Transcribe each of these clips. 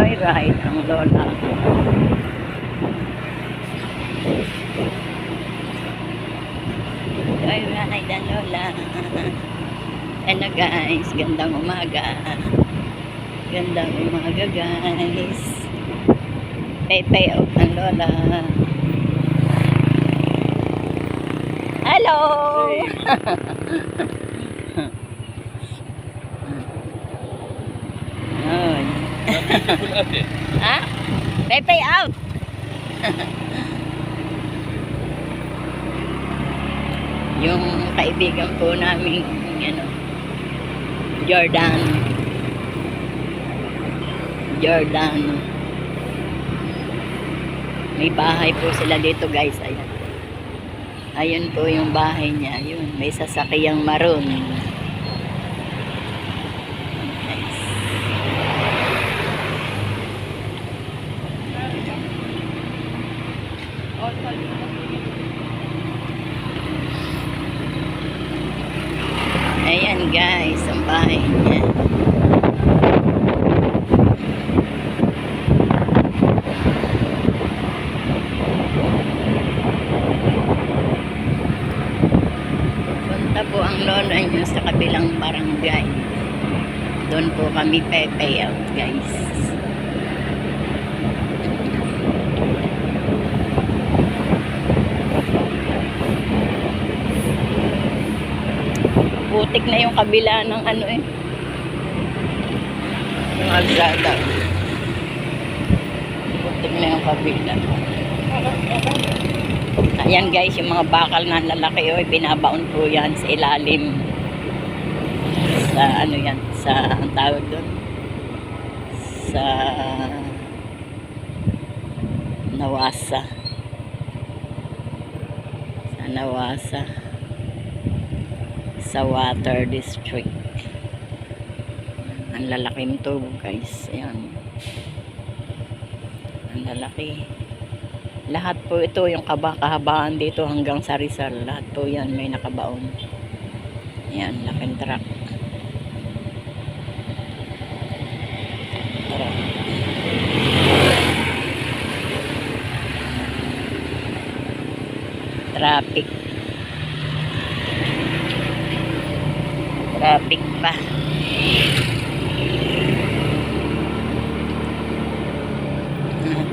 nag-joyride ang lola. Joyride ang lola. Hello guys, gandang umaga. Gandang umaga guys. Pay out ng lola. Hello! Ha? Pay out. Yung kaibigan po namin, Jordan. May bahay po sila dito guys. Ayan. Ayun po yung bahay niya. Yun, may sasakyang maroon. Ayan guys, ang bahay niya. Punta po ang lola niyo sa kabilang barangay. Doon po kami pay out guys. Putik na yung kabila ng yung alzada. Putik na yung kabila. Ayan guys, yung mga bakal na lalaki, binabaon po yan sa ilalim. Sa yan, sa ang tawag doon. Sa Nawasa. Sa water district. Ang lalaking tubo guys. Ayan. Ang lalaki. Lahat po ito yung kahabaan dito hanggang sa Rizal. Lahat po yan may nakabaon. Ayan, laking truck. Traffic pa.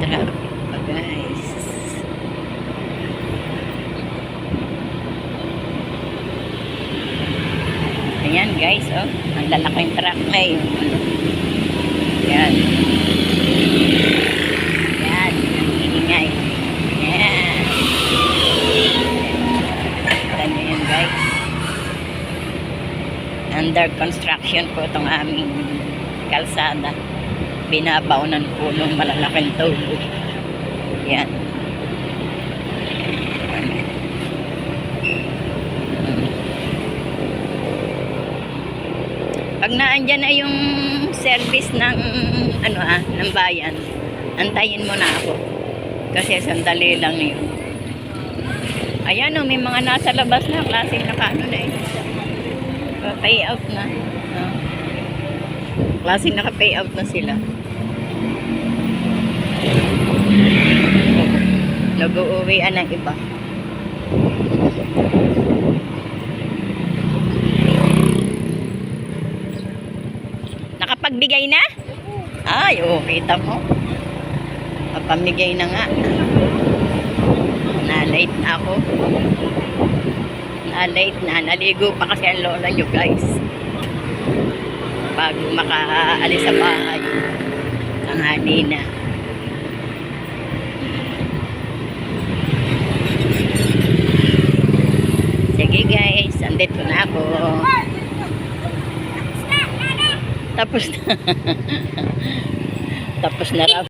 Traffic pa guys. Ayan guys, ang lalaking truck na yun. Ayan, ang ingay. Ayan, kita nyo yun guys. Under construction po itong aming kalsada. Binabaonan po ng malalaking tubo. Yan. Pag naandyan na yung service ng ng bayan, antayin mo na ako. Kasi sandali lang yun. Ayan may mga nasa labas na klaseng naka pay out na. Klaseng naka-pay out na sila. Nag-uuwian ng iba. Nakapagbigay na? Ay, kita mo. Papamigay na nga. Na-late na ako. Late na, naligo pa kasi ang lola nyo guys bago makaalis sa bahay. Tanghali na. Sige guys, andito na ako. Tapos na. Tapos na raw.